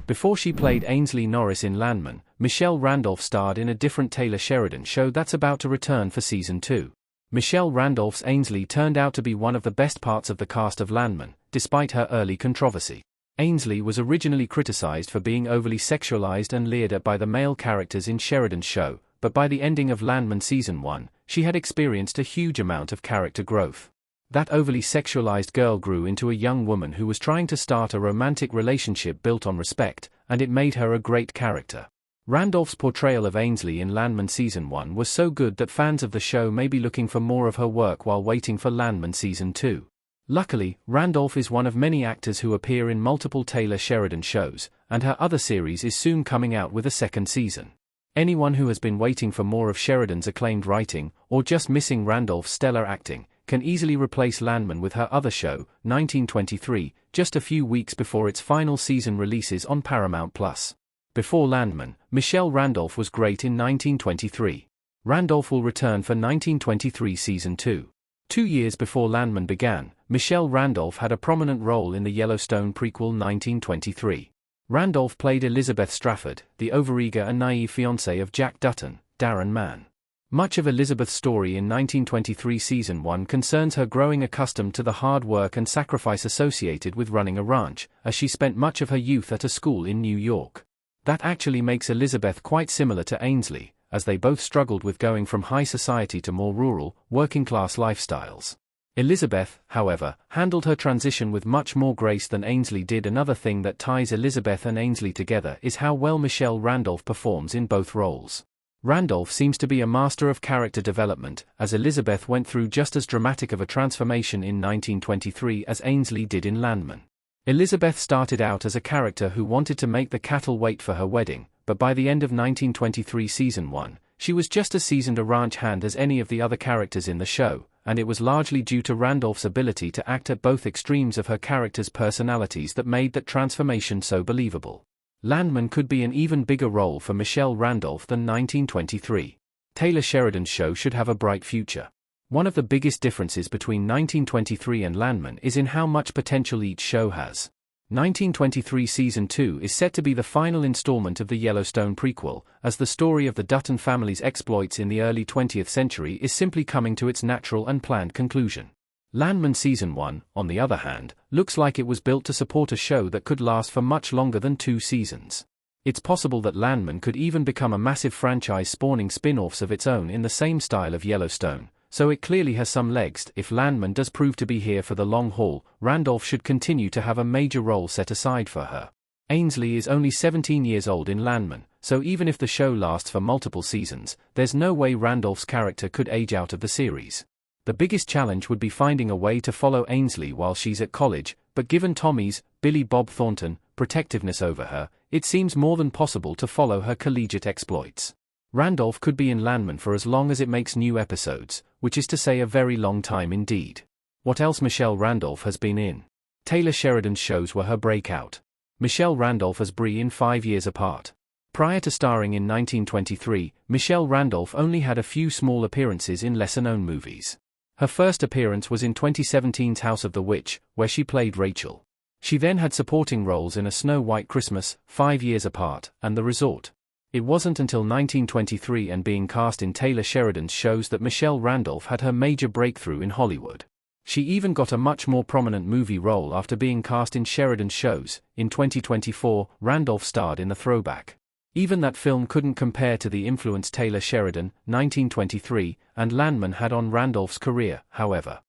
Before she played Ainsley Norris in Landman, Michelle Randolph starred in a different Taylor Sheridan show that's about to return for season 2. Michelle Randolph's Ainsley turned out to be one of the best parts of the cast of Landman, despite her early controversy. Ainsley was originally criticized for being overly sexualized and leered at by the male characters in Sheridan's show, but by the ending of Landman season 1, she had experienced a huge amount of character growth. That overly sexualized girl grew into a young woman who was trying to start a romantic relationship built on respect, and it made her a great character. Randolph's portrayal of Ainsley in Landman season 1 was so good that fans of the show may be looking for more of her work while waiting for Landman season 2. Luckily, Randolph is one of many actors who appear in multiple Taylor Sheridan shows, and her other series is soon coming out with a second season. Anyone who has been waiting for more of Sheridan's acclaimed writing, or just missing Randolph's stellar acting, can easily replace Landman with her other show, 1923, just a few weeks before its final season releases on Paramount+. Before Landman, Michelle Randolph was great in 1923. Randolph will return for 1923 season 2. 2 years before Landman began, Michelle Randolph had a prominent role in the Yellowstone prequel 1923. Randolph played Elizabeth Strafford, the overeager and naive fiancée of Jack Dutton, Darren Mann. Much of Elizabeth's story in 1923 season 1 concerns her growing accustomed to the hard work and sacrifice associated with running a ranch, as she spent much of her youth at a school in New York. That actually makes Elizabeth quite similar to Ainsley, as they both struggled with going from high society to more rural, working-class lifestyles. Elizabeth, however, handled her transition with much more grace than Ainsley did. Another thing that ties Elizabeth and Ainsley together is how well Michelle Randolph performs in both roles. Randolph seems to be a master of character development, as Elizabeth went through just as dramatic of a transformation in 1923 as Ainsley did in Landman. Elizabeth started out as a character who wanted to make the cattle wait for her wedding, but by the end of 1923 season 1, she was just as seasoned a ranch hand as any of the other characters in the show, and it was largely due to Randolph's ability to act at both extremes of her characters' personalities that made that transformation so believable. Landman could be an even bigger role for Michelle Randolph than 1923. Taylor Sheridan's show should have a bright future. One of the biggest differences between 1923 and Landman is in how much potential each show has. 1923 Season 2 is set to be the final installment of the Yellowstone prequel, as the story of the Dutton family's exploits in the early 20th century is simply coming to its natural and planned conclusion. Landman Season 1, on the other hand, looks like it was built to support a show that could last for much longer than 2 seasons. It's possible that Landman could even become a massive franchise spawning spin-offs of its own in the same style of Yellowstone, so it clearly has some legs. If Landman does prove to be here for the long haul, Randolph should continue to have a major role set aside for her. Ainsley is only 17 years old in Landman, so even if the show lasts for multiple seasons, there's no way Randolph's character could age out of the series. The biggest challenge would be finding a way to follow Ainsley while she's at college, but given Tommy's, Billy Bob Thornton, protectiveness over her, it seems more than possible to follow her collegiate exploits. Randolph could be in Landman for as long as it makes new episodes, which is to say a very long time indeed. What else Michelle Randolph has been in? Taylor Sheridan's shows were her breakout. Michelle Randolph as Bree in 5 Years Apart. Prior to starring in 1923, Michelle Randolph only had a few small appearances in lesser-known movies. Her first appearance was in 2017's House of the Witch, where she played Rachel. She then had supporting roles in A Snow White Christmas, 5 Years Apart, and The Resort. It wasn't until 1923 and being cast in Taylor Sheridan's shows that Michelle Randolph had her major breakthrough in Hollywood. She even got a much more prominent movie role after being cast in Sheridan's shows. In 2024, Randolph starred in The Throwback. Even that film couldn't compare to the influence Taylor Sheridan, 1923, and Landman had on Randolph's career, however.